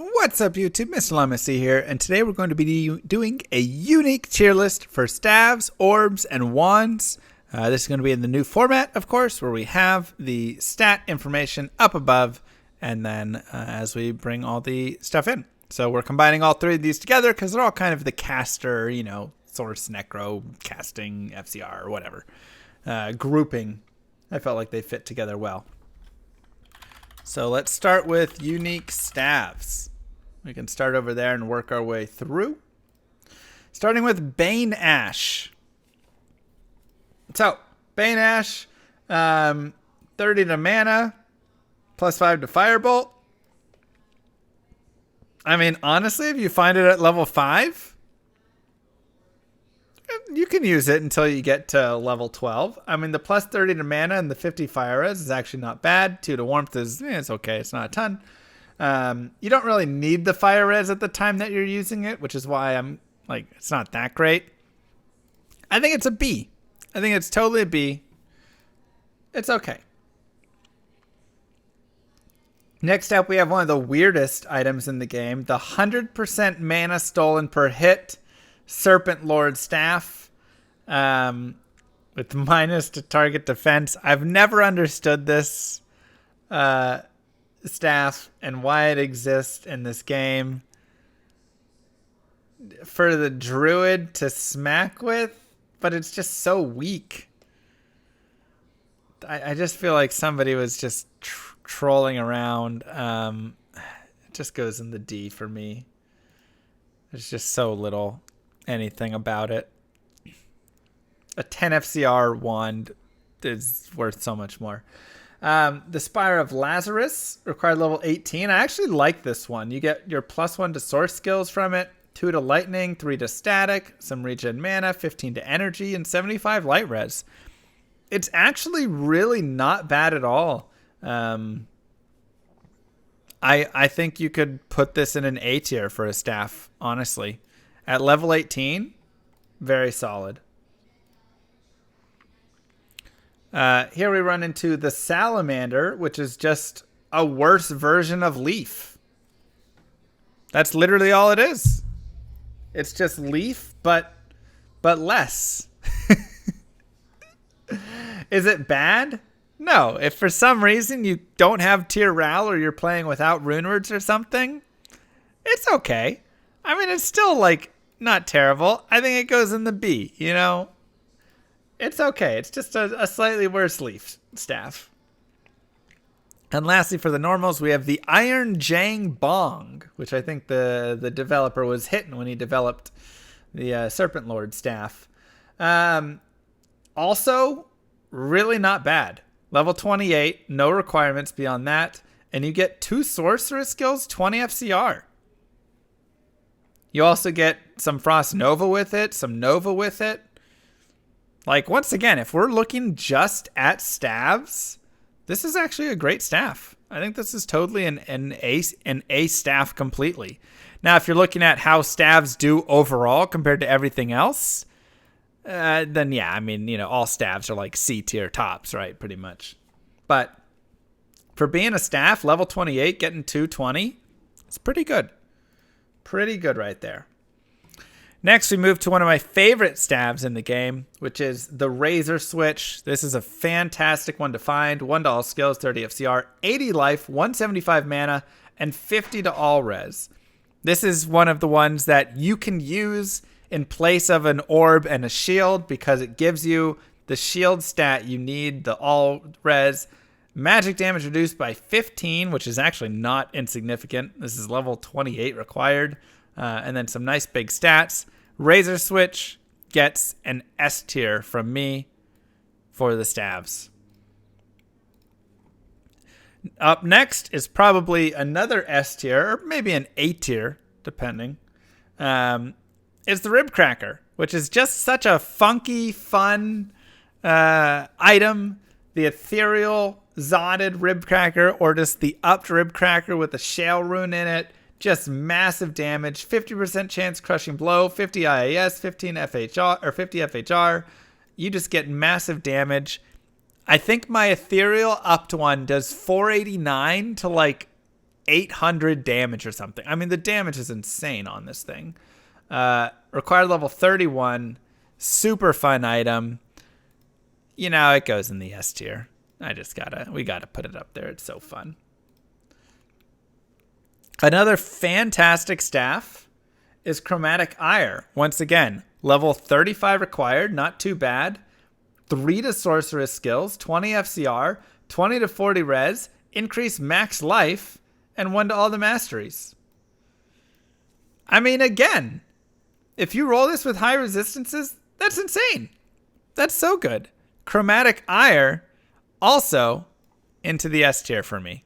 What's up, YouTube? Mr. Lamacy here, and today we're going to be doing a unique tier list for staves, orbs, and wands. This is going to be in the new format, of course, where we have the stat information up above, and then as we bring all the stuff in. So we're combining all three of these together because they're all kind of the caster, source, necro, casting, FCR, or whatever. Grouping. I felt like they fit together well. So let's start with unique staves. We can start over there and work our way through. Starting with Bane Ash. So, Bane Ash, 30 to mana, plus 5 to Firebolt. I mean, honestly, if you find it at level 5, you can use it until you get to level 12. I mean, the plus 30 to mana and the 50 fire res is actually not bad. 2 to warmth is it's okay. It's not a ton. You don't really need the fire res at the time that you're using it, which is why I'm like, it's not that great. I think it's a B. I think it's totally a B. It's okay. Next up, we have one of the weirdest items in the game, the 100% mana stolen per hit Serpent Lord Staff, with minus to target defense. I've never understood this staff and why it exists in this game. For the druid to smack with, but it's just so weak. I just feel like somebody was just trolling around. It just goes in the D for me. There's just so little anything about it. A 10 FCR wand is worth so much more. The Spire of Lazarus, required level 18. I actually like this one. You get your +1 to source skills from it, 2 to lightning, 3 to static, some regen mana, 15 to energy, and 75 light res. It's actually really not bad at all. I think you could put this in an A tier for a staff, honestly. At level 18, very solid. Here we run into the Salamander, which is just a worse version of Leaf. That's literally all it is. It's just Leaf, but less. Is it bad? No. If for some reason you don't have tier Ral or you're playing without rune words or something, it's okay. I mean, it's still like not terrible. I think it goes in the B, It's okay. It's just a slightly worse Leaf staff. And lastly, for the normals, we have the Iron Jang Bong, which I think the developer was hitting when he developed the Serpent Lord staff. Also, really not bad. Level 28, no requirements beyond that. And you get 2 sorcerer skills, 20 FCR. You also get some Frost Nova with it, some Nova with it. Like, once again, if we're looking just at staves, this is actually a great staff. I think this is totally an A staff completely. Now, if you're looking at how staves do overall compared to everything else, then yeah, I mean, all staves are like C tier tops, right? Pretty much. But for being a staff, level 28, getting 220, it's pretty good. Pretty good right there. Next, we move to one of my favorite staves in the game, which is the Razor Switch. This is a fantastic one to find. 1 to all skills, 30 FCR, 80 life, 175 mana, and 50 to all res. This is one of the ones that you can use in place of an orb and a shield because it gives you the shield stat you need, the all res. Magic damage reduced by 15, which is actually not insignificant. This is level 28 required. And then some nice big stats. Razor Switch gets an S tier from me for the staves. Up next is probably another S tier, or maybe an A tier, depending. Is the Rib Cracker, which is just such a funky, fun item. The ethereal Zodded Rib Cracker, or just the upped Rib Cracker with a shale rune in it. Just massive damage, 50% chance crushing blow, 50 IAS, 15 FHR, or 50 FHR. You just get massive damage. I think my ethereal upped one does 489 to like 800 damage or something. I mean, the damage is insane on this thing. Required level 31. Super fun item. It goes in the S tier. We gotta put it up there. It's so fun. Another fantastic staff is Chromatic Ire. Once again, level 35 required, not too bad. 3 to sorceress skills, 20 FCR, 20 to 40 res, increase max life, and 1 to all the masteries. I mean, again, if you roll this with high resistances, that's insane. That's so good. Chromatic Ire also into the S tier for me,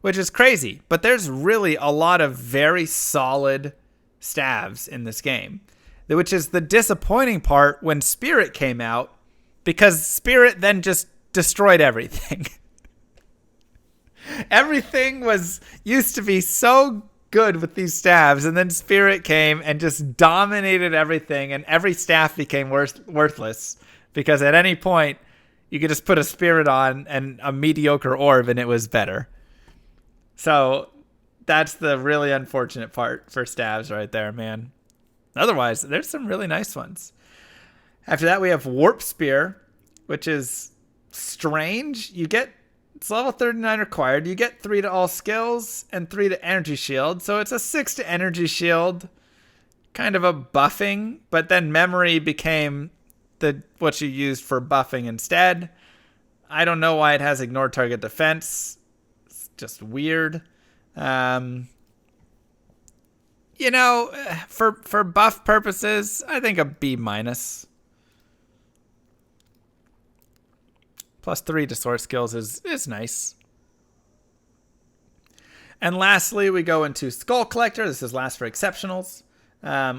which is crazy. But there's really a lot of very solid staves in this game, which is the disappointing part when Spirit came out, because Spirit then just destroyed everything. Everything used to be so good with these staves, and then Spirit came and just dominated everything, and every staff became worthless, because at any point you could just put a Spirit on and a mediocre orb and it was better. So that's the really unfortunate part for staves right there, man. Otherwise, there's some really nice ones. After that, we have Warp Spear, which is strange. It's level 39 required. You get 3 to all skills and 3 to energy shield. So it's a 6 to energy shield, kind of a buffing, but then memory became what you used for buffing instead. I don't know why it has ignore target defense. It's just weird. For buff purposes, I think a B-. Plus 3 to source skills is nice. And lastly, we go into Skull Collector. This is last for exceptionals,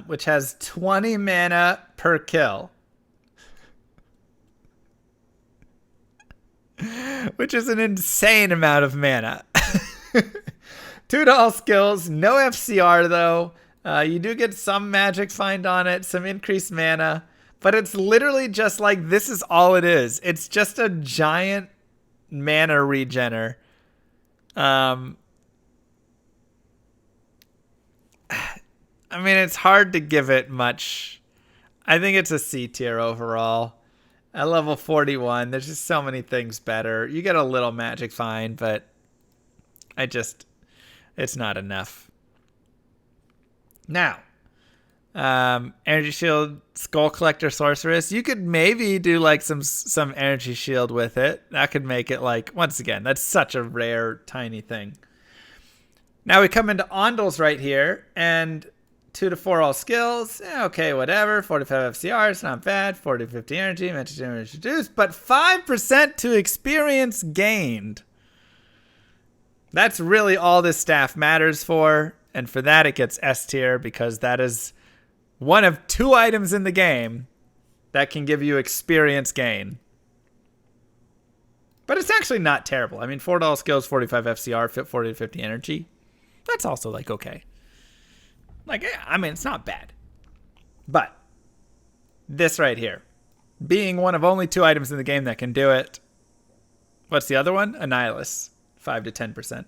which has 20 mana per kill. Which is an insane amount of mana. 2 to all skills, no FCR though. You do get some magic find on it, some increased mana. But it's literally just like, this is all it is. It's just a giant mana regener. I mean, it's hard to give it much. I think it's a C tier overall. At level 41, there's just so many things better. You get a little magic find, but it's not enough. Now, energy shield, Skull Collector, sorceress. You could maybe do like some energy shield with it. That could make it like, once again, that's such a rare tiny thing. Now we come into Ondals right here, and 2 to 4 all skills. Okay, whatever. 45 FCR, it's not bad. 40 to 50 energy, magic damage reduced, but 5% to experience gained. That's really all this staff matters for, and for that it gets S tier, because that is one of 2 items in the game that can give you experience gain. But it's actually not terrible. I mean, 4 all skills, 45 FCR, 40 to 50 energy. That's also like okay. Like, I mean, it's not bad. But this right here, being one of only 2 items in the game that can do it. What's the other one? Annihilus, 5 to 10%.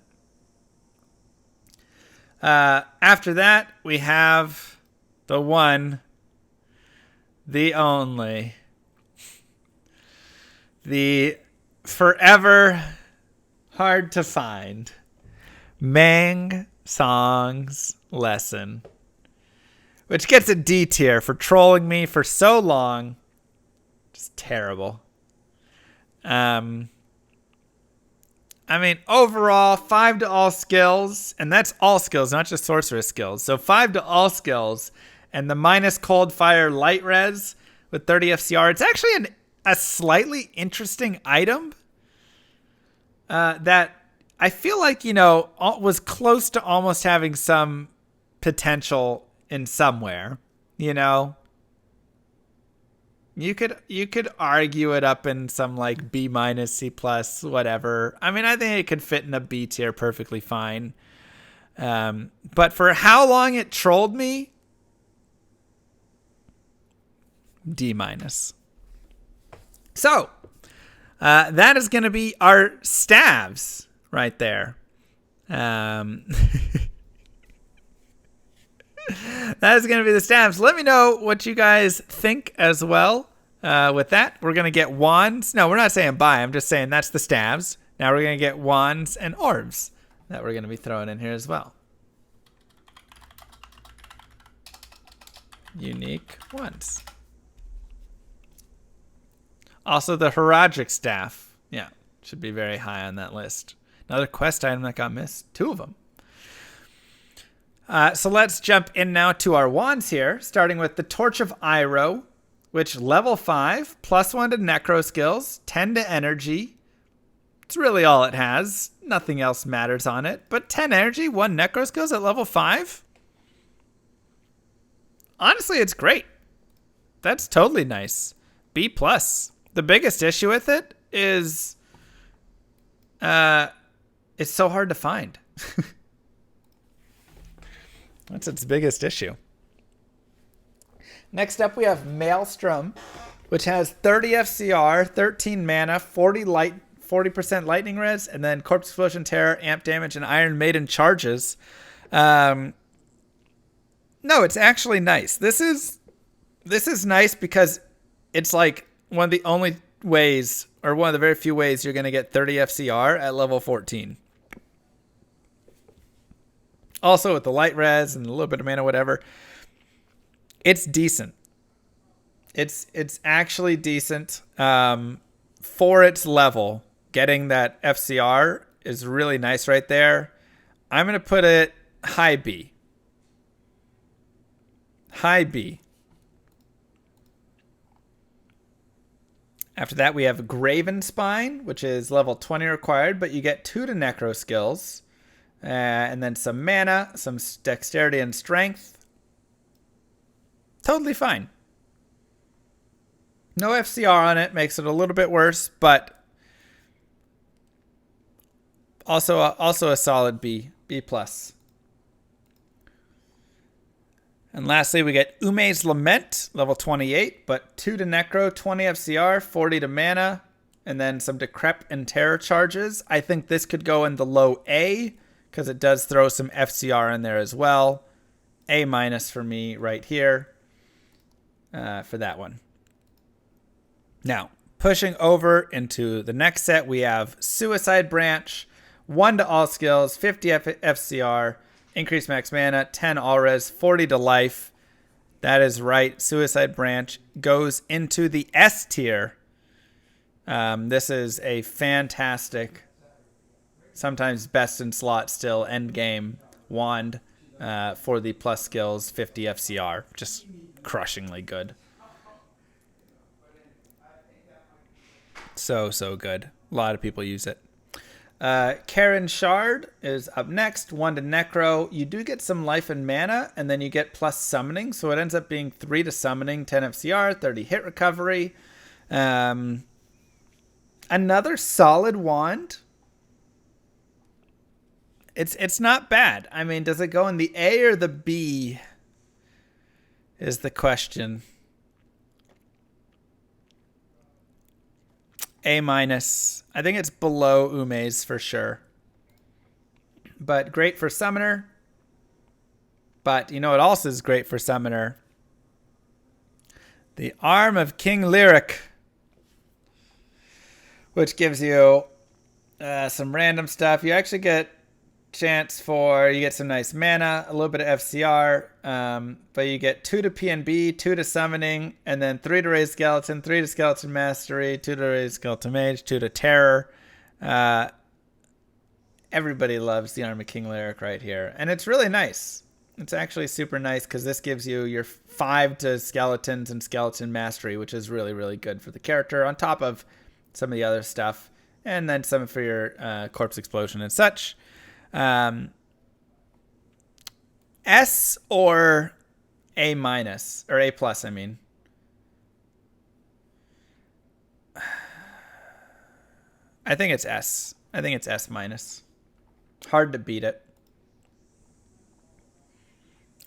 After that, we have the one, the only, the forever hard to find Mang Song's Lesson, which gets a D tier for trolling me for so long. Just terrible. I mean, overall, 5 to all skills, and that's all skills, not just sorceress skills. So 5 to all skills, and the minus cold fire light res with 30 FCR. It's actually a slightly interesting item that I feel like, was close to almost having some potential in somewhere. You could argue it up in some like B-, C+, whatever. I mean, I think it could fit in a B tier perfectly fine. But for how long it trolled me, D-. So, that is going to be our staves right there. That is going to be the Staves. Let me know what you guys think as well. With that, we're going to get wands. No, we're not saying buy. I'm just saying that's the Staves. Now we're going to get wands and orbs that we're going to be throwing in here as well. Unique ones. Also, the Heraldic Staff. Yeah, should be very high on that list. Another quest item that got missed. 2 of them. So let's jump in now to our wands here, starting with the Torch of Iroh, which level 5, +1 to necro skills, 10 to energy. It's really all it has. Nothing else matters on it. But 10 energy, 1 necro skills at level 5? Honestly, it's great. That's totally nice. B+. The biggest issue with it is it's so hard to find. That's its biggest issue. Next up, we have Maelstrom, which has 30 FCR, 13 mana, 40% lightning res, and then Corpse Explosion, Terror, Amp Damage, and Iron Maiden charges. No, it's actually nice. This is nice because it's like one of the only ways, or one of the very few ways, you're going to get 30 FCR at level 14. Also, with the light res and a little bit of mana, whatever, it's decent. It's actually decent for its level. Getting that FCR is really nice right there. I'm going to put it high B. High B. After that, we have Graven Spine, which is level 20 required, but you get 2 to necro skills. And then some mana, some dexterity and strength. Totally fine. No FCR on it, makes it a little bit worse, but also a solid B, B+. And lastly, we get Ume's Lament, level 28, but 2 to necro, 20 FCR, 40 to mana, and then some Decrep and Terror charges. I think this could go in the low A, because it does throw some FCR in there as well. A- for me right here for that one. Now, pushing over into the next set, we have Suicide Branch, 1 to all skills, 50 FCR, increased max mana, 10 all res, 40 to life. That is right. Suicide Branch goes into the S tier. This is a fantastic, sometimes best in slot still, end game wand for the plus skills, 50 FCR. Just crushingly good. So good. A lot of people use it. Karen Shard is up next. 1 to necro. You do get some life and mana, and then you get plus summoning. So it ends up being 3 to summoning, 10 FCR, 30 hit recovery. Another solid wand. It's not bad. I mean, does it go in the A or the B? Is the question. A-. I think it's below Ume's for sure. But great for Summoner. But you know what else is great for Summoner? The Arm of King Lyric, which gives you some random stuff. You actually get chance for, you get some nice mana, a little bit of FCR, but you get 2 to PNB, 2 to summoning, and then 3 to raise skeleton, 3 to skeleton mastery, 2 to raise skeleton mage, 2 to terror. Everybody loves the Arm of King Lyric right here, and it's really nice. It's actually super nice because this gives you your 5 to skeletons and skeleton mastery, which is really, really good for the character, on top of some of the other stuff, and then some for your corpse explosion and such. S or A-, or A+, I mean. I think it's S. I think it's S-. Hard to beat it.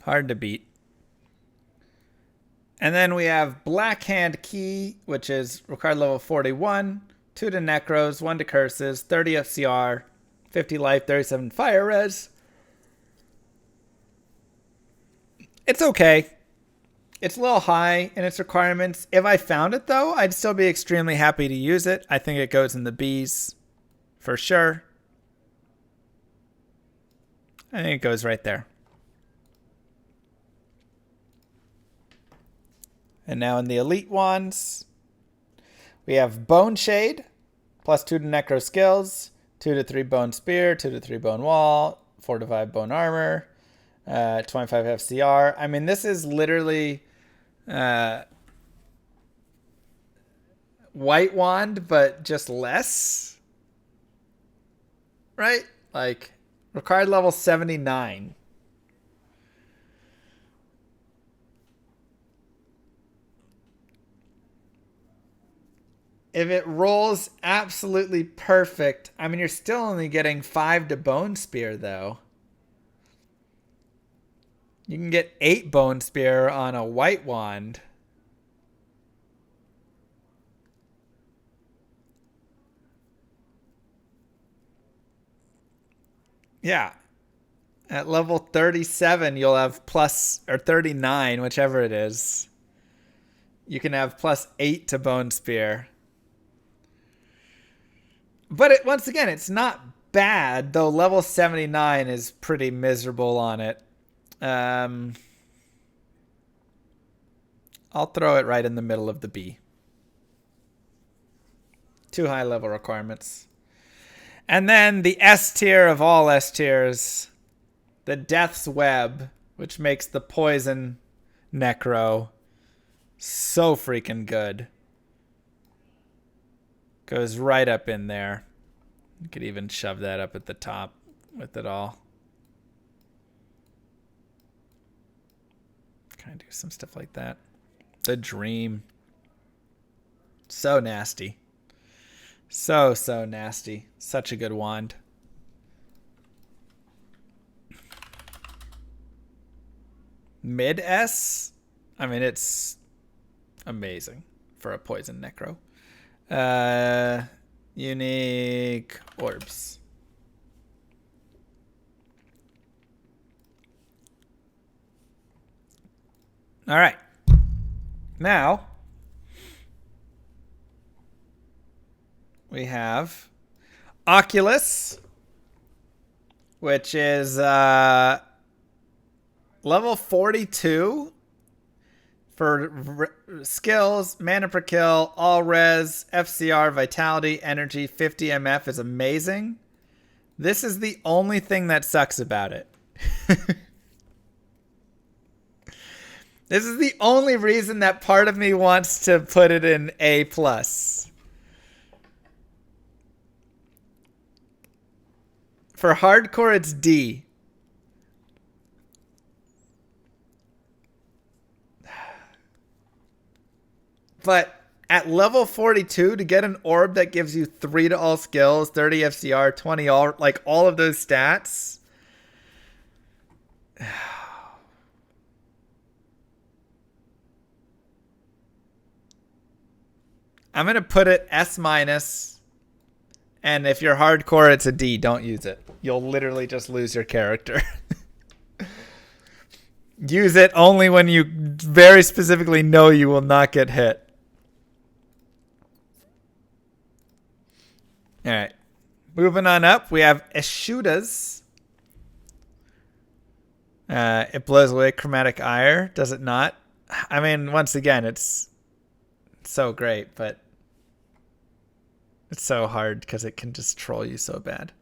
Hard to beat. And then we have Blackhand Key, which is required level 41, 2 to necros, 1 to curses, 30 FCR, 50 life, 37 fire res. It's okay. It's a little high in its requirements. If I found it, though, I'd still be extremely happy to use it. I think it goes in the Bs for sure. I think it goes right there. And now in the elite ones, we have Bone Shade, +2 to Necro skills, 2 to 3 Bone Spear, 2 to 3 Bone Wall, 4 to 5 Bone Armor, 25 FCR. I mean, this is literally White Wand, but just less, right? Like, required level 79. If it rolls absolutely perfect, I mean, you're still only getting 5 to Bone Spear, though. You can get 8 Bone Spear on a White Wand. Yeah. At level 37, you'll have plus, or 39, whichever it is. You can have +8 to Bone Spear. But once again, it's not bad, though level 79 is pretty miserable on it. I'll throw it right in the middle of the B. Too high level requirements. And then the S tier of all S tiers, the Death's Web, which makes the poison necro so freaking good. Goes right up in there. You could even shove that up at the top with it all. Kind of do some stuff like that. The Dream. So nasty. So nasty. Such a good wand. Mid S? I mean, it's amazing for a poison necro. Unique Orbs. All right. Now we have Oculus, which is level 42 for skills, mana per kill, all res, FCR, vitality, energy, 50 MF is amazing. This is the only thing that sucks about it. This is the only reason that part of me wants to put it in A+. For hardcore, it's D. But at level 42, to get an orb that gives you 3 to all skills, 30 FCR, 20 all, like all of those stats. I'm going to put it S-. And if you're hardcore, it's a D. Don't use it. You'll literally just lose your character. Use it only when you very specifically know you will not get hit. All right. Moving on up, we have Eshudas. It blows away chromatic ire, does it not? I mean, once again, it's so great, but it's so hard because it can just troll you so bad.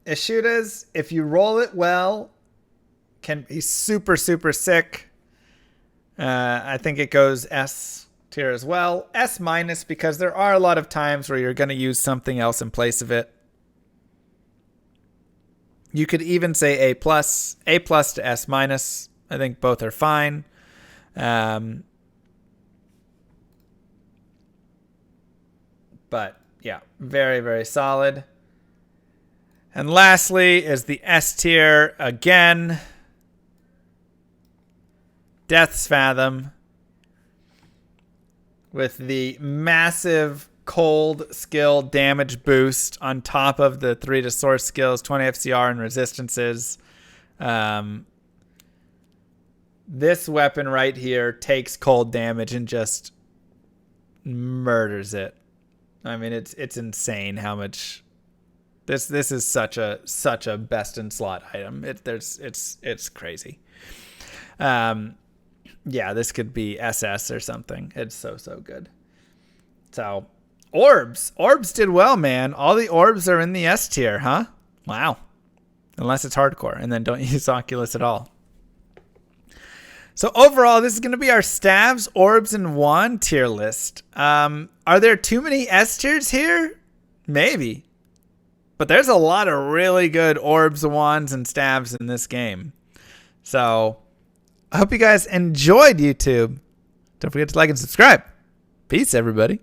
Eshudas, if you roll it well, can be super sick. I think it goes S tier as well. S- because there are a lot of times where you're going to use something else in place of it. You could even say A+. A+ to S-. I think both are fine. But yeah, very solid. And lastly is the S tier again. Death's Fathom with the massive cold skill damage boost on top of the 3 to source skills, 20 FCR and resistances. This weapon right here takes cold damage and just murders it. I mean, it's insane how much this is such a best in slot item. It's crazy. Yeah, this could be SS or something. It's so good. So, Orbs did well, man. All the Orbs are in the S tier, huh? Wow. Unless it's hardcore, and then don't use Oculus at all. So overall, this is going to be our Staves, Orbs, and Wand tier list. Are there too many S tiers here? Maybe. But there's a lot of really good Orbs, Wands, and Staves in this game. So I hope you guys enjoyed YouTube. Don't forget to like and subscribe. Peace, everybody.